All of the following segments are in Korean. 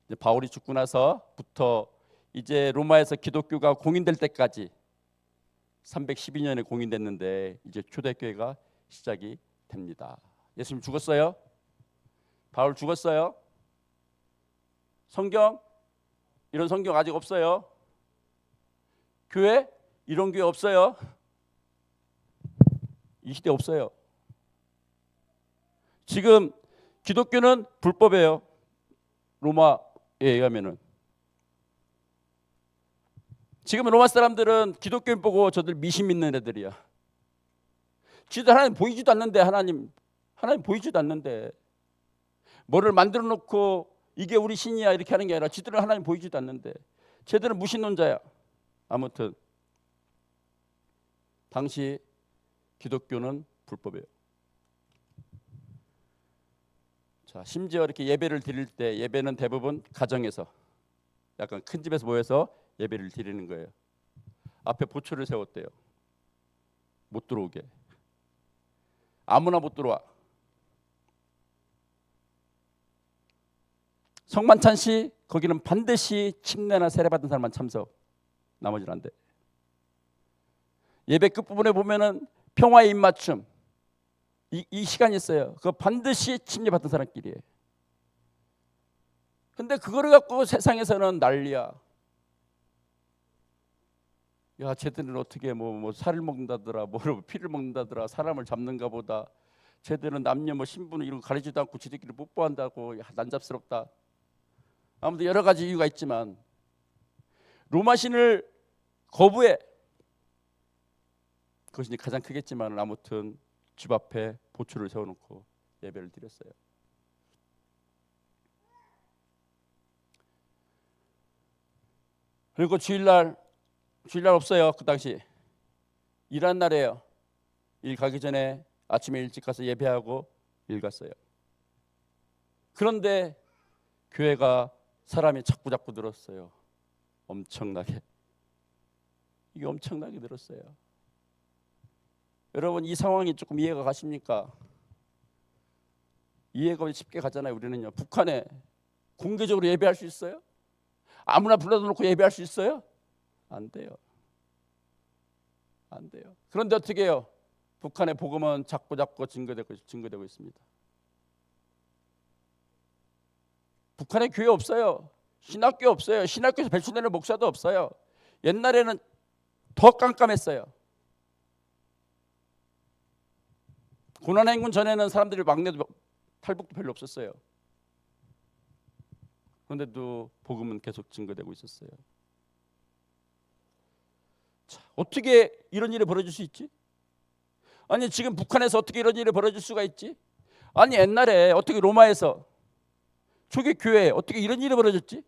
이제 바울이 죽고 나서부터 이제 로마에서 기독교가 공인될 때까지 312년에 공인됐는데 이제 초대교회가 시작이 됩니다. 예수님 죽었어요? 바울 죽었어요? 성경? 이런 성경 아직 없어요. 교회? 이런 교회 없어요. 이 시대 없어요. 지금 기독교는 불법이에요. 로마에 의하면은. 지금 로마 사람들은 기독교 보고 저들 미신 믿는 애들이야. 지들 하나님 보이지도 않는데, 하나님 보이지도 않는데 뭐를 만들어 놓고 이게 우리 신이야 이렇게 하는 게 아니라 지들은 하나님 보이지도 않는데 쟤들은 무신론자야. 아무튼 당시 기독교는 불법이에요. 자, 심지어 이렇게 예배를 드릴 때 예배는 대부분 가정에서 약간 큰 집에서 모여서 예배를 드리는 거예요. 앞에 보초를 세웠대요. 못 들어오게. 아무나 못 들어와. 성만찬 시 거기는 반드시 침례나 세례 받은 사람만 참석. 나머지는 안 돼. 예배 끝부분에 보면은 평화의 입맞춤 이 시간이 있어요. 그거 반드시 침례 받은 사람끼리예요. 근데 그거를 갖고 세상에서는 난리야. 야, 쟤들은 어떻게 뭐 살을 먹는다더라, 뭐 피를 먹는다더라, 사람을 잡는가 보다. 쟤들은 남녀 뭐 신분을 이런 거 가리지도 않고 지들끼리 뽀뽀한다고. 야, 난잡스럽다. 아무튼 여러 가지 이유가 있지만 로마 신을 거부해. 그것이 가장 크겠지만 아무튼 집 앞에 보초를 세워놓고 예배를 드렸어요. 그리고 주일날 없어요. 그 당시 일하는 날이에요. 일 가기 전에 아침에 일찍 가서 예배하고 일 갔어요. 그런데 교회가 사람이 자꾸 늘었어요. 엄청나게. 이게 엄청나게 늘었어요. 여러분, 이 상황이 조금 이해가 가십니까? 이해가 쉽게 가잖아요. 우리는요. 북한에 공개적으로 예배할 수 있어요? 아무나 불러다 놓고 예배할 수 있어요? 안 돼요. 안 돼요. 그런데 어떻게 해요? 북한의 복음은 자꾸 증거되고 있습니다. 북한에 교회 없어요. 신학교 없어요. 신학교에서 배출되는 목사도 없어요. 옛날에는 더 깜깜했어요. 고난행군 전에는 사람들이 막내도 탈북도 별로 없었어요. 그런데도 복음은 계속 증거되고 있었어요. 자, 어떻게 이런 일이 벌어질 수 있지? 아니, 지금 북한에서 어떻게 이런 일이 벌어질 수가 있지? 아니, 옛날에 어떻게 로마에서 초기 교회에 어떻게 이런 일이 벌어졌지?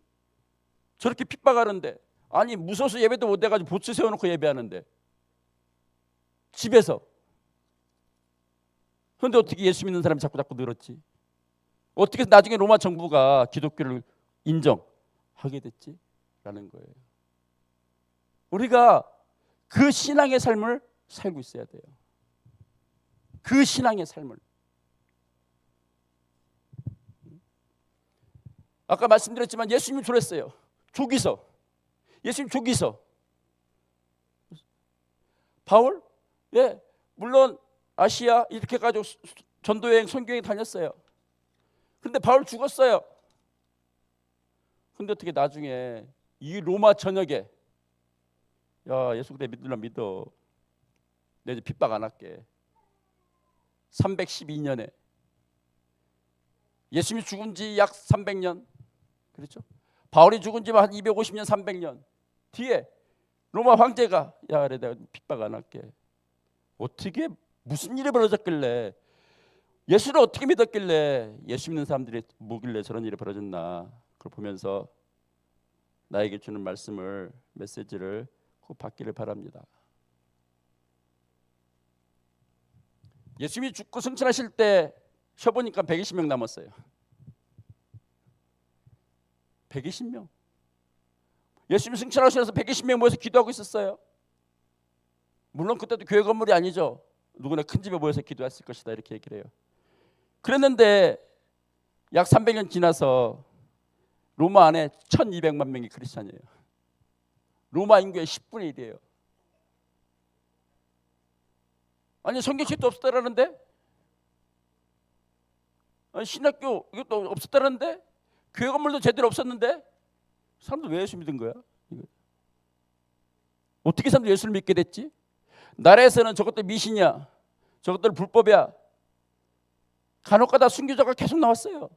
저렇게 핍박하는데, 아니 무서워서 예배도 못 해가지고 보츠 세워놓고 예배하는데 집에서. 그런데 어떻게 예수 믿는 사람이 자꾸 늘었지? 어떻게 나중에 로마 정부가 기독교를 인정하게 됐지? 라는 거예요. 우리가 그 신앙의 삶을 살고 있어야 돼요. 그 신앙의 삶을. 아까 말씀드렸지만 예수님이 저랬어요. 조기서. 예수님 조기서. 바울? 예, 물론 아시아 이렇게 가지고 전도여행 선교여행 다녔어요. 근데 바울 죽었어요. 근데 어떻게 나중에 이 로마 전역에 야, 예수 그대 믿으려면 믿어. 내 이제 핍박 안 할게. 312년에 예수님이 죽은 지 약 300년. 그렇죠? 바울이 죽은 지 한 250년, 300년 뒤에 로마 황제가 야, 그래 내가 핍박 안 할게. 어떻게 무슨 일이 벌어졌길래, 예수를 어떻게 믿었길래 예수 믿는 사람들이 뭐길래 저런 일이 벌어졌나. 그걸 보면서 나에게 주는 말씀을, 메시지를 꼭 받기를 바랍니다. 예수님이 죽고 승천하실 때 쉬어보니까 120명 남았어요. 120명. 예수님이 승천하셔서 120명 모여서 기도하고 있었어요. 물론 그때도 교회 건물이 아니죠. 누구나 큰 집에 모여서 기도했을 것이다 이렇게 얘기를 해요. 그랬는데 약 300년 지나서 로마 안에 1200만 명이 크리스찬이에요. 로마 인구의 10분의 1이에요. 아니 성경책도 없었다라는데, 아니, 신학교 이것도 없었다라는데, 교회 건물도 제대로 없었는데 사람들 왜 예수 믿은 거야? 어떻게 사람들이 예수를 믿게 됐지? 나라에서는 저것들 미신이야, 저것들 불법이야, 간혹가다 순교자가 계속 나왔어요.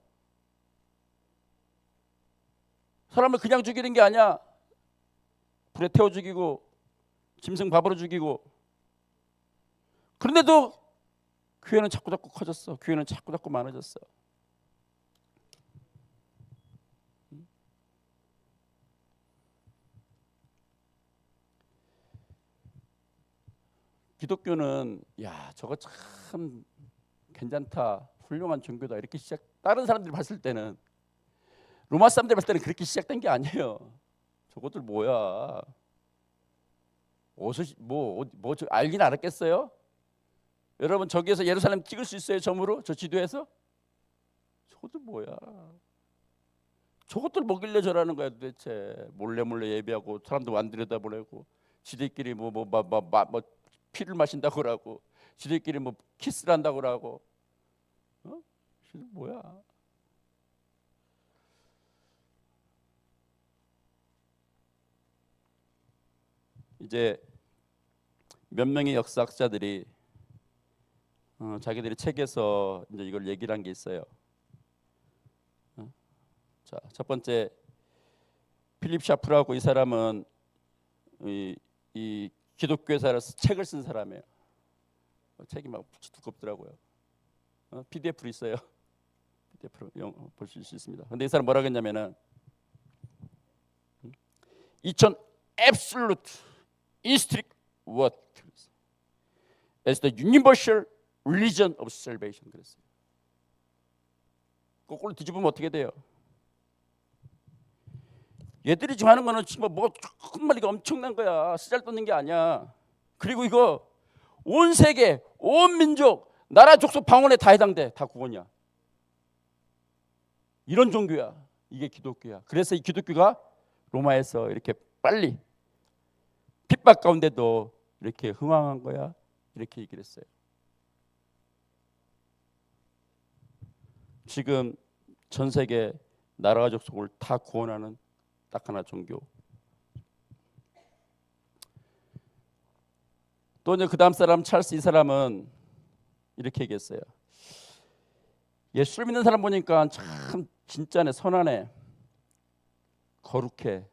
사람을 그냥 죽이는 게 아니야. 불에 태워 죽이고 짐승 밥으로 죽이고. 그런데도 교회는 자꾸 커졌어. 교회는 자꾸 많아졌어. 기독교는 야 저거 참 괜찮다, 훌륭한 종교다 이렇게 다른 사람들이 봤을 때는, 로마 사람들이 봤을 때는 그렇게 시작된 게 아니에요. 저것들 뭐야? 어디서 뭐 알긴 알았겠어요? 여러분 저기에서 예루살렘 찍을 수 있어요? 점으로 저 지도에서? 저것들 뭐야? 저것들 뭐길래 저라는 거야 도대체? 몰래 예배하고 사람들 안 들여다보내고, 지들끼리 뭐 피를 마신다고 그러고, 지들끼리 뭐 키스를 한다고 그러고, 지들 뭐야? 이제 몇 명의 역사학자들이 자기들이 책에서 이제 이걸 얘기를 한 게 있어요. 자, 첫 번째 필립 샤프라고, 이 사람은 이 기독교에서 책을 쓴 사람이에요. 책이 막 두껍더라고요. PDF로 있어요. PDF로 보실 수 있습니다. 근데 이 사람 뭐라고 했냐면은, 2000 absolute instruct what as the universal religion of salvation 그랬어요. 거꾸로 뒤집으면 어떻게 돼요? 얘들이 지금 하는 거는 지금 큰 말이가 엄청난 거야. 쓰잘데없는 게 아니야. 그리고 이거 온 세계, 온 민족, 나라, 족속, 방언에 다 해당돼. 다 구원이야. 이런 종교야. 이게 기독교야. 그래서 이 기독교가 로마에서 이렇게 빨리 핍박 가운데도 이렇게 흥왕한 거야. 이렇게 얘기를 했어요. 지금 전 세계 나라와 족속을 다 구원하는 딱 하나 종교. 또 이제 그 다음 사람 찰스, 이 사람은 이렇게 얘기했어요. 예수를 믿는 사람 보니까 참 진짜네, 선하네, 거룩해.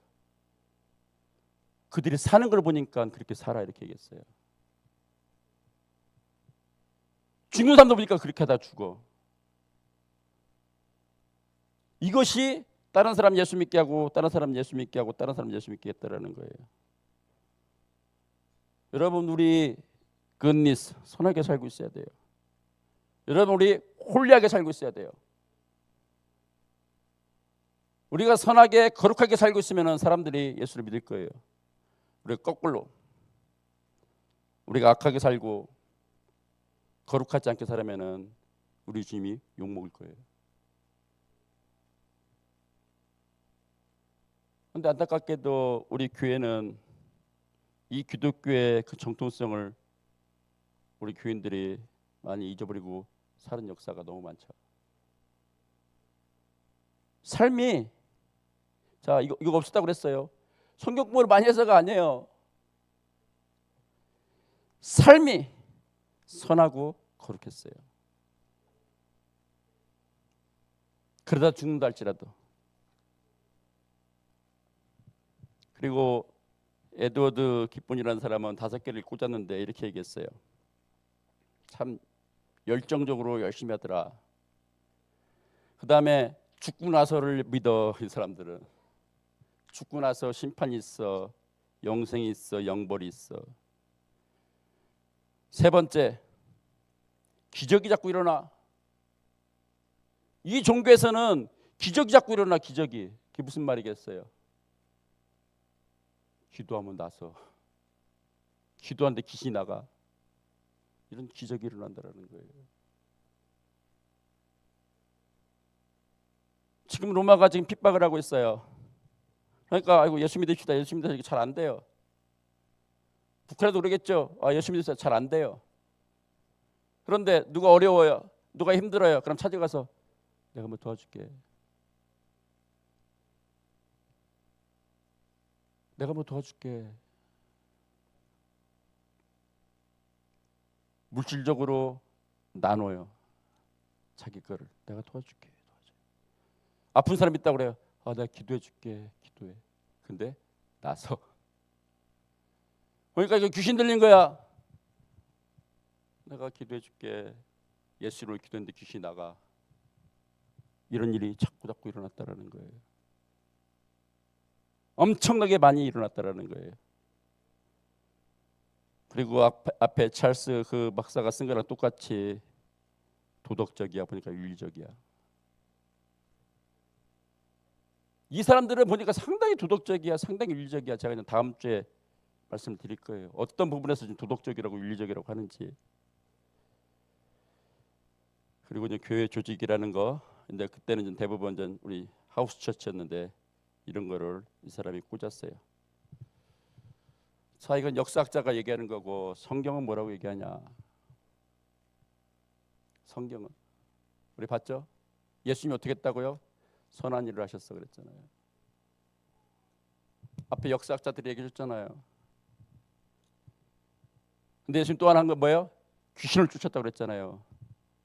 그들이 사는 걸 보니까 그렇게 살아, 이렇게 얘기했어요. 죽는 사람도 보니까 그렇게 하다 죽어. 이것이 다른 사람 예수 믿게 하고, 다른 사람 예수 믿게 하고, 다른 사람 예수 믿게 했다라는 거예요. 여러분, 우리 굿니스, 선하게 살고 있어야 돼요. 여러분, 우리 홀리하게 살고 있어야 돼요. 우리가 선하게 거룩하게 살고 있으면 사람들이 예수를 믿을 거예요. 우리가 거꾸로 우리가 악하게 살고 거룩하지 않게 살면 우리 주님이 욕먹을 거예요. 그런데 안타깝게도 우리 교회는 이 기독교의 그 정통성을 우리 교인들이 많이 잊어버리고 사는 역사가 너무 많죠. 삶이, 자, 이거 없었다고 그랬어요. 성경 공부를 많이 해서가 아니에요. 삶이 선하고 거룩했어요. 그러다 죽는다 할지라도. 그리고 에드워드 깃본이라는 사람은 5개를 꽂았는데 이렇게 얘기했어요. 참 열정적으로 열심히 하더라. 그 다음에 죽고 나서를 믿어. 이 사람들은 죽고 나서 심판이 있어, 영생이 있어, 영벌이 있어. 세 번째, 기적이 자꾸 일어나. 이 종교에서는 기적이 자꾸 일어나. 기적이. 그게 무슨 말이겠어요? 기도하면 나서, 기도하는데 귀신이 나가. 이런 기적이 일어난다는 거예요. 지금 로마가 지금 핍박을 하고 있어요. 그러니까 아이고 예수 믿읍시다. 예수 믿으면 이게 잘 안 돼요. 북한에도 그러겠죠. 예수 믿으세요. 잘 안 돼요. 그런데 누가 어려워요. 누가 힘들어요. 그럼 찾아가서 내가 뭐 도와줄게. 내가 뭐 도와줄게. 물질적으로 나눠요. 자기 거를 내가 도와줄게. 아픈 사람 있다고 그래요. 내가 기도해 줄게. 기도해. 근데 나서 그러니까 이거 귀신 들린 거야. 내가 기도해 줄게. 예수로 기도했는데 귀신이 나가. 이런 일이 자꾸 일어났다라는 거예요. 엄청나게 많이 일어났다라는 거예요. 그리고 앞에 찰스 그 박사가 쓴 거랑 똑같이 도덕적이야 보니까 윤리적이야. 이 사람들은 보니까 상당히 도덕적이야, 상당히 윤리적이야. 제가 다음 주에 말씀드릴 거예요. 어떤 부분에서 좀 도덕적이라고 윤리적이라고 하는지. 그리고 이제 교회 조직이라는 거, 근데 그때는 좀 대부분 전 우리 하우스 처치였는데 이런 거를 이 사람이 꽂았어요. 자, 이건 역사학자가 얘기하는 거고 성경은 뭐라고 얘기하냐? 성경은 우리 봤죠? 예수님이 어떻게 했다고요? 선한 일을 하셨어 그랬잖아요. 앞에 역사학자들이 얘기해 줬잖아요. 근데 예수님 또 하나 한 건 뭐예요? 귀신을 쫓았다고 그랬잖아요.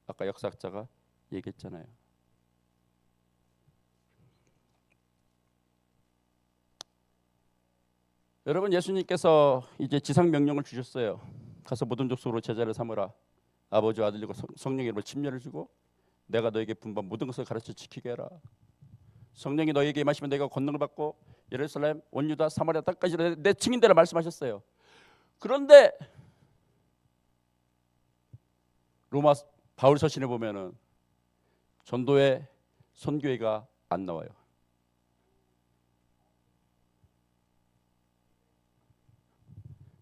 아까 역사학자가 얘기했잖아요. 여러분, 예수님께서 이제 지상 명령을 주셨어요. 가서 모든 족속으로 제자를 삼으라. 아버지와 아들과 성령의 이름으로 침례를 주고 내가 너에게 분부한 모든 것을 가르쳐 지키게 해라. 성령이 너에게 임하시면 너희가 권능을 받고 예루살렘, 온 유다, 사마리아 땅까지 내 증인되라 말씀하셨어요. 그런데 로마 바울 서신에 보면은 전도회, 선교회가 안 나와요.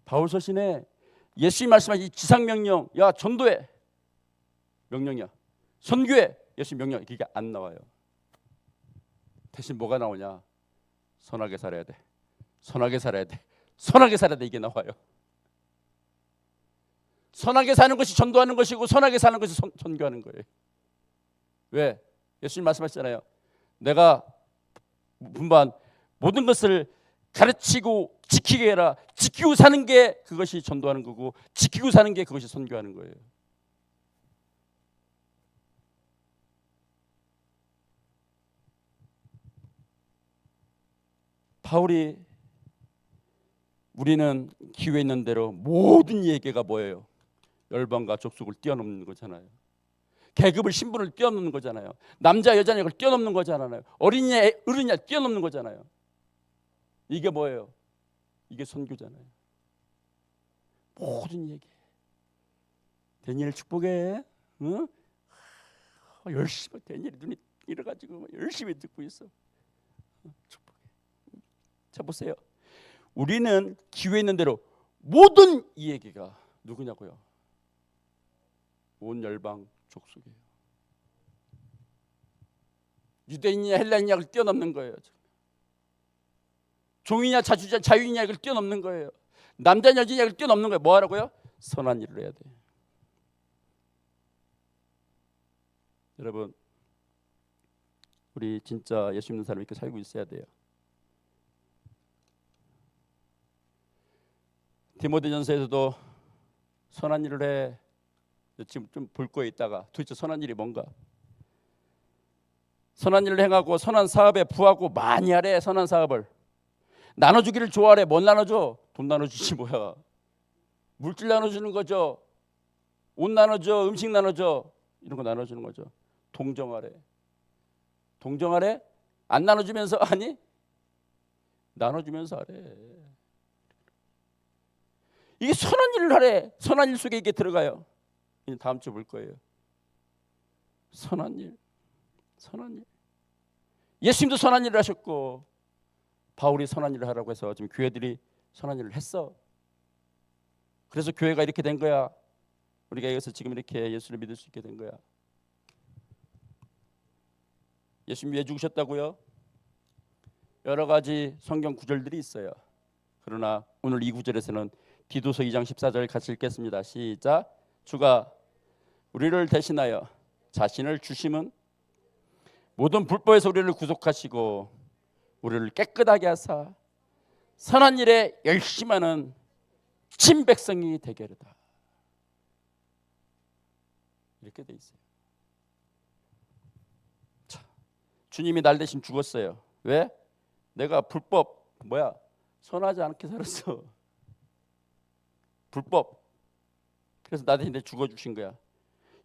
바울 서신에 예수님 말씀하신 지상 명령, 야 전도회 명령이야. 선교회 예수님 명령 이게 안 나와요. 대신 뭐가 나오냐? 선하게 살아야 돼. 선하게 살아야 돼. 선하게 살아야 돼. 이게 나와요. 선하게 사는 것이 전도하는 것이고 선하게 사는 것이 선교하는 거예요. 왜? 예수님 말씀하셨잖아요. 내가 분반 모든 것을 가르치고 지키게 해라. 지키고 사는 게 그것이 전도하는 거고 지키고 사는 게 그것이 선교하는 거예요. 바울이 우리는 기회 있는 대로 모든 얘기가 뭐예요? 열방과 족속을 뛰어넘는 거잖아요. 계급을 신분을 뛰어넘는 거잖아요. 남자 여자냐 이걸 뛰어넘는 거잖아요. 어린이냐 어른이냐 뛰어넘는 거잖아요. 이게 뭐예요? 이게 선교잖아요. 모든 얘기. 다니엘 축복해. 응? 열심히 다니엘이 눈이 이래가지고 열심히 듣고 있어. 축복해. 자 보세요. 우리는 기회 있는 대로 모든 이 얘기가 누구냐고요? 온 열방 족속이에요. 유대인이냐 헬라인이냐 를 뛰어넘는 거예요. 종이냐 자유이냐 이걸 뛰어넘는 거예요. 남자냐 여자냐 이걸 뛰어넘는 거예요. 뭐 하라고요? 선한 일을 해야 돼. 여러분, 우리 진짜 예수 믿는 사람이 이렇게 살고 있어야 돼요. 디모데전서에서도 선한 일을 해. 지금 좀 볼 거에 있다가 도대체 선한 일이 뭔가? 선한 일을 행하고 선한 사업에 부하고 많이 하래. 선한 사업을 나눠주기를 좋아하래. 뭘 나눠줘? 돈 나눠주지 뭐야. 물질 나눠주는 거죠. 옷 나눠줘. 음식 나눠줘. 이런 거 나눠주는 거죠. 동정하래. 동정하래? 안 나눠주면서 아니? 나눠주면서 하래. 이게 선한 일을 하래. 선한 일 속에 이게 들어가요. 다음 주에 볼 거예요. 선한 일. 선한 일. 예수님도 선한 일을 하셨고 바울이 선한 일을 하라고 해서 지금 교회들이 선한 일을 했어. 그래서 교회가 이렇게 된 거야. 우리가 여기서 지금 이렇게 예수를 믿을 수 있게 된 거야. 예수님이 왜 죽으셨다고요? 여러 가지 성경 구절들이 있어요. 그러나 오늘 이 구절에서는 디도서 2장 14절 같이 읽겠습니다. 시작. 주가 우리를 대신하여 자신을 주심은 모든 불법에서 우리를 구속하시고 우리를 깨끗하게 하사 선한 일에 열심하는 친 백성이 되게 하리다. 이렇게 돼 있어요. 자, 주님이 날 대신 죽었어요. 왜? 내가 불법 선하지 않게 살았어. 불법. 그래서 나 대신 죽어 주신 거야.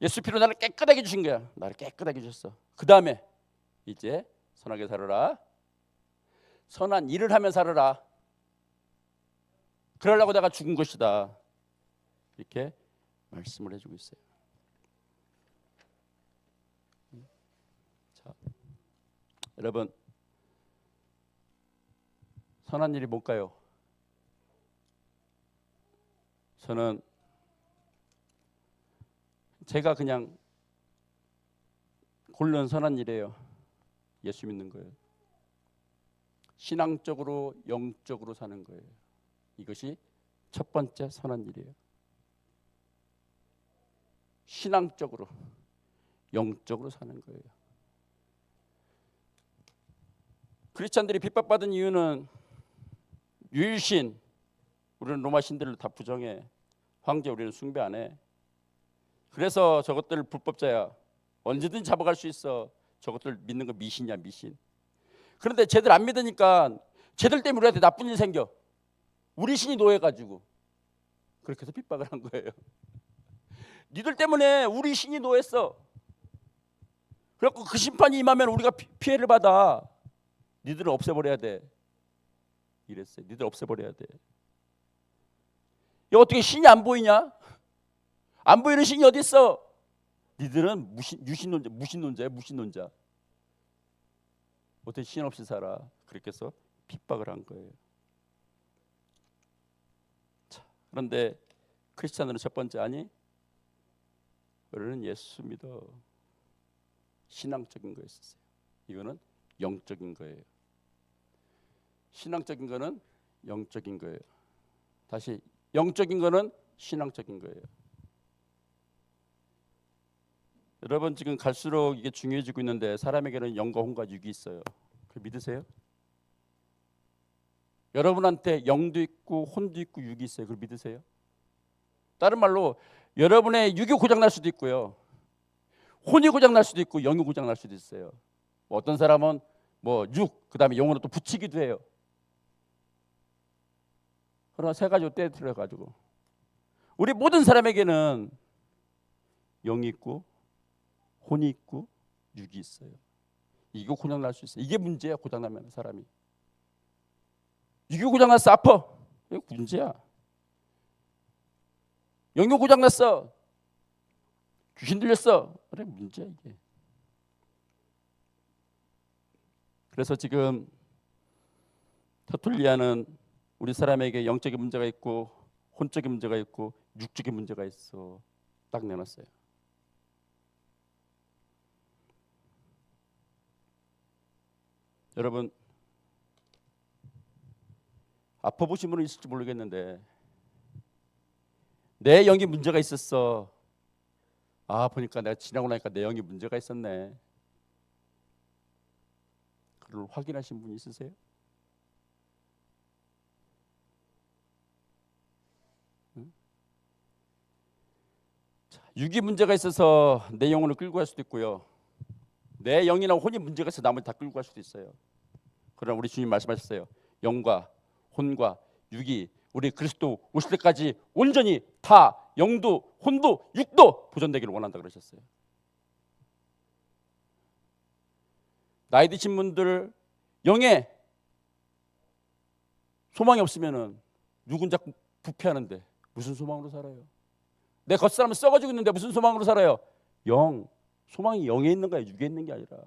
예수 피로 나를 깨끗하게 주신 거야. 나를 깨끗하게 주셨어. 그 다음에 이제 선하게 살아라. 선한 일을 하며 살아라. 그러려고 내가 죽은 것이다. 이렇게 말씀을 해주고 있어요. 자, 여러분, 선한 일이 뭘까요? 저는 제가 그냥 고른 선한 일이에요. 예수 믿는 거예요. 신앙적으로 영적으로 사는 거예요. 이것이 첫 번째 선한 일이에요. 신앙적으로 영적으로 사는 거예요. 크리스찬들이 핍박받은 이유는 유일신, 우리는 로마 신들을 다 부정해. 황제 우리는 숭배 안 해. 그래서 저것들 불법자야. 언제든 잡아갈 수 있어. 저것들 믿는 거 미신이야, 미신. 그런데 쟤들 안 믿으니까 쟤들 때문에 우리한테 나쁜 일 생겨. 우리 신이 노예가지고. 그렇게 해서 핍박을 한 거예요. 니들 때문에 우리 신이 노예했어. 그래갖고 그 심판이 임하면 우리가 피해를 받아. 니들은 없애버려야 돼. 이랬어요. 니들 없애버려야 돼. 야, 어떻게 신이 안 보이냐? 안 보이는 신이 어디 있어? 니들은 유신론자, 무신론자야, 무신론자. 어떻게 신 없이 살아? 그렇게 해서 핍박을 한 거예요. 자, 그런데 크리스찬들은 첫 번째 아니? 우리는 예수 믿어. 신앙적인 거였어요. 이거는 영적인 거예요. 신앙적인 거는 영적인 거예요. 다시 영적인 거는 신앙적인 거예요. 여러분 지금 갈수록 이게 중요해지고 있는데 사람에게는 영과 혼과 육이 있어요. 그걸 믿으세요? 여러분한테 영도 있고 혼도 있고 육이 있어요. 그걸 믿으세요? 다른 말로 여러분의 육이 고장 날 수도 있고요. 혼이 고장 날 수도 있고 영이 고장 날 수도 있어요. 어떤 사람은 육, 그다음에 영으로 또 붙이기도 해요. 그러나 세 가지로 떼트려 가지고 우리 모든 사람에게는 영이 있고 혼이 있고 육이 있어요. 이거 고장 날 수 있어요. 이게 문제야. 고장 나면 사람이. 육이 고장 났어. 아파. 이거 문제야. 영이 고장 났어. 귀신 들렸어. 그래 문제야 이게. 그래서 지금 터툴리아는 우리 사람에게 영적인 문제가 있고 혼적인 문제가 있고 육적인 문제가 있어. 딱 내놨어요. 여러분 아파보신 분은 있을지 모르겠는데 내 영이 문제가 있었어. 아 보니까 내가 지나고 나니까 내 영이 문제가 있었네. 그걸 확인하신 분 있으세요? 응? 자, 육이 문제가 있어서 내 영혼을 끌고 갈 수도 있고요. 내 영이나 혼이 문제가 있어서 나머지 다 끌고 갈 수도 있어요. 그러나 우리 주님 말씀하셨어요. 영과 혼과 육이 우리 그리스도 오실 때까지 온전히 다 영도 혼도 육도 보존되기를 원한다 그러셨어요. 나이 드신 분들 영에 소망이 없으면은 육은 자꾸 부패하는데 무슨 소망으로 살아요? 내 겉사람은 썩어지고 있는데 무슨 소망으로 살아요? 영, 소망이 영에 있는 거야, 육에 있는 게 아니라.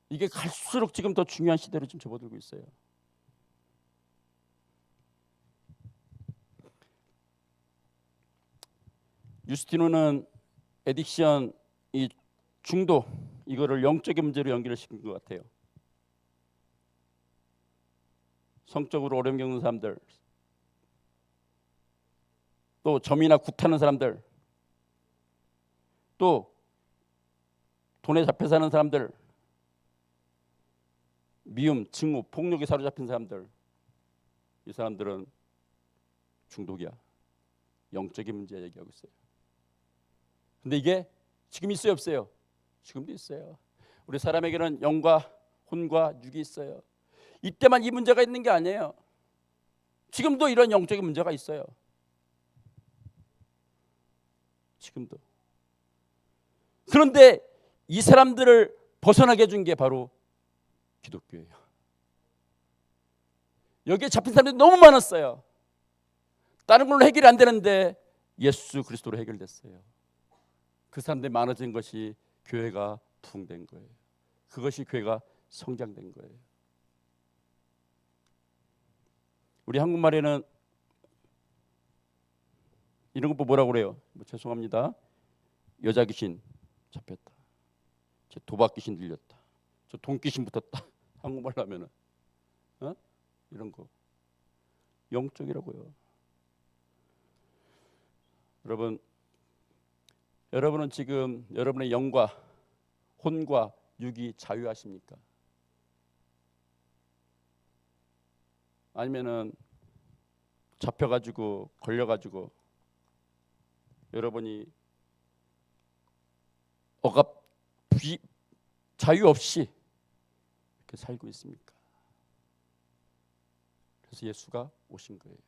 이게 갈수록 지금 더 중요한 시대로 지금 접어들고 있어요. 유스티노는 에딕션, 이 중독, 이거를 영적인 문제로 연결을 시킨 것 같아요. 성적으로 어려움 겪는 사람들, 또 점이나 굿하는 사람들, 또 돈에 잡혀 사는 사람들, 미움, 증오, 폭력에 사로잡힌 사람들, 이 사람들은 중독이야. 영적인 문제 얘기하고 있어요. 근데 이게 지금 있어요, 없어요? 지금도 있어요. 우리 사람에게는 영과 혼과 육이 있어요. 이때만 이 문제가 있는 게 아니에요. 지금도 이런 영적인 문제가 있어요. 지금도. 그런데 이 사람들을 벗어나게 해준 게 바로 기독교예요. 여기에 잡힌 사람들이 너무 많았어요. 다른 걸로 해결이 안 되는데 예수 그리스도로 해결됐어요. 그 사람들이 많아진 것이 교회가 부흥된 거예요. 그것이 교회가 성장된 거예요. 우리 한국말에는 이런 거 뭐라고 그래요? 죄송합니다. 여자 귀신 잡혔다. 저 도박 귀신 들렸다. 저 돈 귀신 붙었다. 한국말로 하면은 이런 거 영적이라고요. 여러분은 지금 여러분의 영과 혼과 육이 자유하십니까? 아니면은 잡혀가지고 걸려가지고 여러분이 자유 없이 이렇게 살고 있습니까? 그래서 예수가 오신 거예요.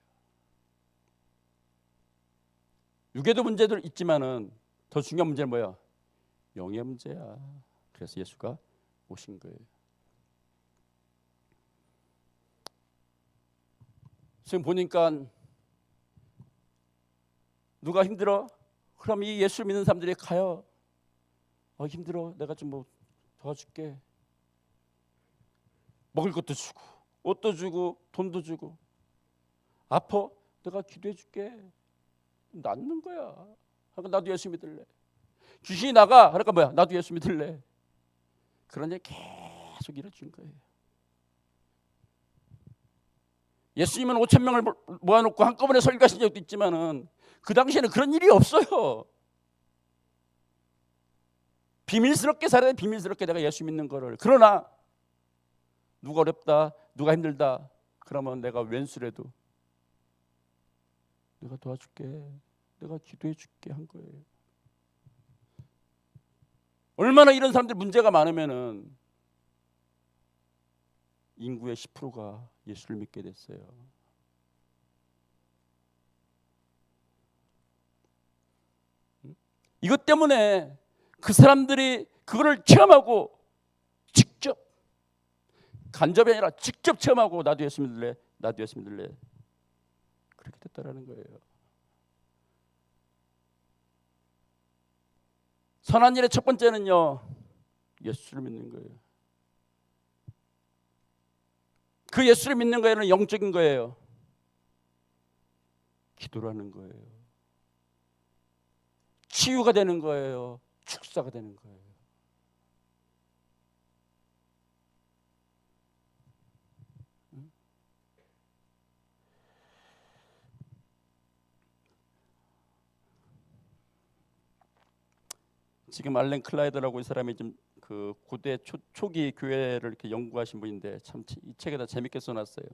육에도 문제들 있지만은 더 중요한 문제는 뭐야? 영의 문제야. 그래서 예수가 오신 거예요. 지금 보니까 누가 힘들어? 그럼 이 예수를 믿는 사람들이 가요. 힘들어. 내가 좀 뭐 도와줄게. 먹을 것도 주고 옷도 주고 돈도 주고. 아파? 내가 기도해 줄게. 낫는 거야. 그러니까 나도 예수 믿을래. 귀신이 나가. 그러니까 뭐야? 나도 예수 믿을래. 그런 일 계속 이루어진 거예요. 예수님은 5,000명을 모아놓고 한꺼번에 설교하신 적도 있지만은 그 당시에는 그런 일이 없어요. 비밀스럽게 살아야 돼. 비밀스럽게 내가 예수 믿는 거를. 그러나 누가 어렵다, 누가 힘들다 그러면 내가 왼수라도 내가 도와줄게, 내가 기도해 줄게 한 거예요. 얼마나 이런 사람들 문제가 많으면은 인구의 10%가 예수를 믿게 됐어요. 이것 때문에 그 사람들이 그거를 체험하고 직접, 간접이 아니라 직접 체험하고 나도 예수 믿을래, 나도 예수 믿을래, 그렇게 됐다라는 거예요. 선한 일의 첫 번째는요, 예수를 믿는 거예요. 그 예수를 믿는 거에는 영적인 거예요. 기도라는 거예요. 치유가 되는 거예요. 축사가 되는 거예요. 지금 알렌 클라이더라고 이 사람이 좀 그 고대 초기 교회를 이렇게 연구하신 분인데 참 이 책에다 재밌게 써놨어요.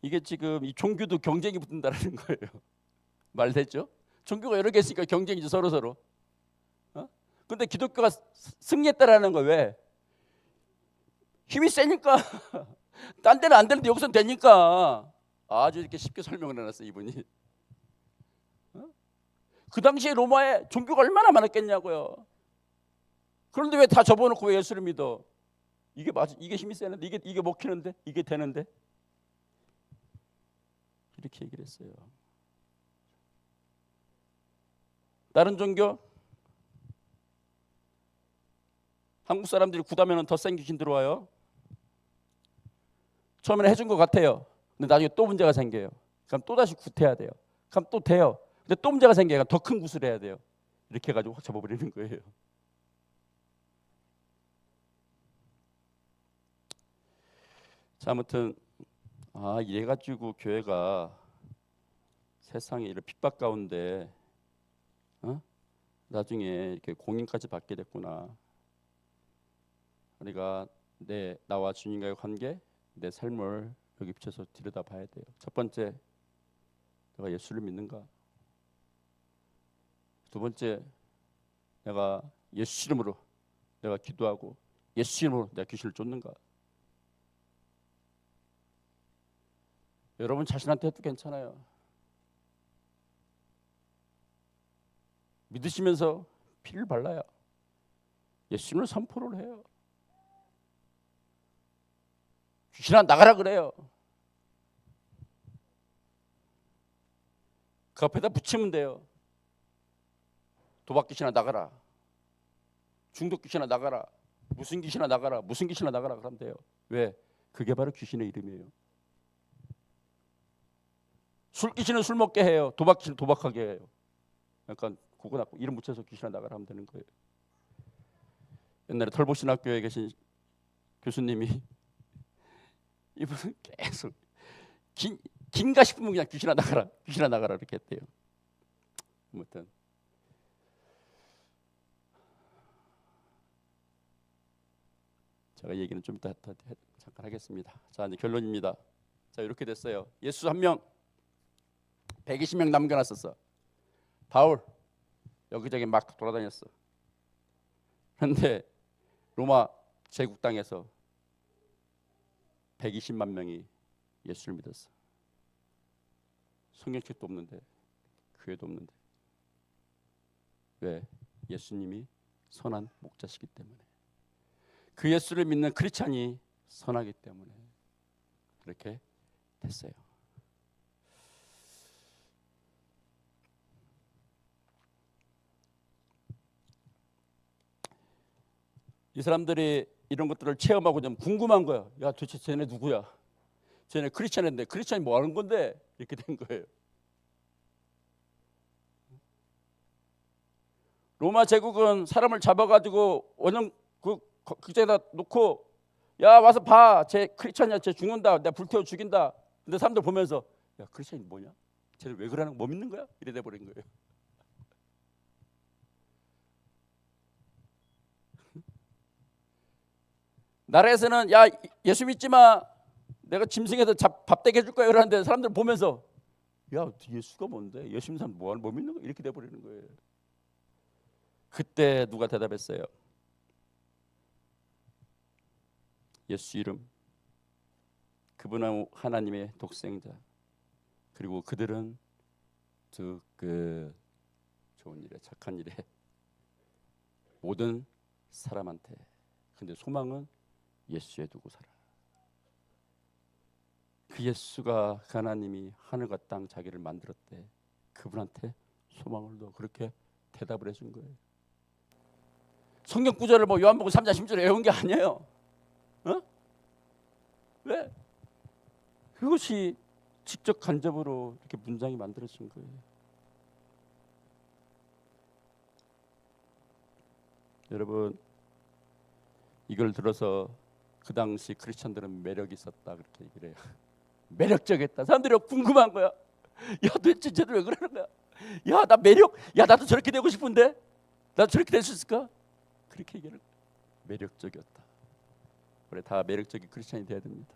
이게 지금 이 종교도 경쟁이 붙는다라는 거예요. 말되죠? 종교가 여러 개 있으니까 경쟁이죠, 서로. 근데 기독교가 승리했다라는 거 왜? 힘이 세니까. 딴 데는 안 되는데 여기서는 되니까. 아주 이렇게 쉽게 설명을 해놨어요, 이분이. 그 당시에 로마에 종교가 얼마나 많았겠냐고요. 그런데 왜 다 접어놓고 왜 예수를 믿어? 이게 맞아, 이게 힘이 세는데, 이게 먹히는데, 이게 되는데, 이렇게 얘기를 했어요. 다른 종교, 한국 사람들이 굿하면 더 센 귀신 들어와요. 처음에는 해준 것 같아요. 근데 나중에 또 문제가 생겨요. 그럼 또 다시 굿해야 돼요. 그럼 또 돼요. 근데 또 문제가 생겨요. 더 큰 굿을 해야 돼요. 이렇게 해가지고 확 잡아버리는 거예요. 자, 아무튼 이래가지고 교회가 세상에 이런 핍박 가운데 나중에 이렇게 공인까지 받게 됐구나. 우리가 나와 주님과의 관계, 내 삶을 여기 비춰서 들여다봐야 돼요. 첫 번째, 내가 예수를 믿는가? 두 번째, 내가 예수 이름으로 내가 기도하고 예수 이름으로 내가 귀신을 쫓는가? 여러분 자신한테 해도 괜찮아요. 믿으시면서 피를 발라야 예수님을 선포를 해요. 귀신아 나가라 그래요. 그 앞에다 붙이면 돼요. 도박 귀신아 나가라. 중독 귀신아 나가라. 무슨 귀신아 나가라. 무슨 귀신아 나가라 그러면 돼요. 왜? 그게 바로 귀신의 이름이에요. 술 귀신은 술 먹게 해요. 도박 귀신은 도박하게 해요. 약간 그거 낳고 이름 붙여서 귀신아 나가라 하면 되는 거예요. 옛날에 털보신학교에 계신 교수님이 이분은 계속 긴가 싶으면 그냥 귀신아 나가라, 귀신아 나가라 이렇게 했대요. 아무튼 제가 얘기는 좀 이따 잠깐 하겠습니다. 자, 이제 결론입니다. 자, 이렇게 됐어요. 예수 한 명, 120명 남겨놨었어. 바울 여기저기 막 돌아다녔어. 그런데 로마 제국 땅에서 120만 명이 예수를 믿었어. 성경책도 없는데, 교회도 없는데. 왜? 예수님이 선한 목자시기 때문에. 그 예수를 믿는 크리스찬이 선하기 때문에 그렇게 됐어요. 이 사람들이 이런 것들을 체험하고 좀 궁금한 거야. 야, 도대체 쟤네 누구야? 쟤네 크리스찬인데 크리스찬이 뭐 하는 건데? 이렇게 된 거예요. 로마 제국은 사람을 잡아가지고 원형 그제다 놓고 야 와서 봐, 쟤 크리스찬이야, 쟤 죽는다, 내가 불태워 죽인다. 근데 사람들 보면서 야 크리스찬이 뭐냐? 쟤들 왜 그러는 거, 뭐 믿는 거야? 이래 돼 버린 거예요. 나라에서는 야 예수 믿지 마, 내가 짐승에서 밥 되게 해줄 거야 이러는데 사람들 보면서 야 예수가 뭔데? 예수 믿는 사람 뭐 믿는 거야? 이렇게 돼 버리는 거예요. 그때 누가 대답했어요? 예수 이름, 그분은 하나님의 독생자, 그리고 그들은 그 좋은 일에 착한 일에 모든 사람한테, 근데 소망은 예수에 두고 살아. 그 예수가 그 하나님이 하늘과 땅 자기를 만들었대. 그분한테 소망을 둬. 그렇게 대답을 해준 거예요. 성경 구절을 뭐 요한복음 3장 10절에 외운 게 아니에요. 왜? 그것이 직접 간접으로 이렇게 문장이 만들어진 거예요. 여러분, 이걸 들어서 그 당시 크리스천들은 매력이 있었다 그렇게 얘기를 해요. 매력적이었다. 사람들이 궁금한 거야. 야 도대체 쟤들 왜 그러는 거야? 야 나 매력, 야 나도 저렇게 되고 싶은데 나도 저렇게 될 수 있을까? 그렇게 얘기를. 매력적이었다. 우리 다 매력적인 크리스천이 돼야 됩니다.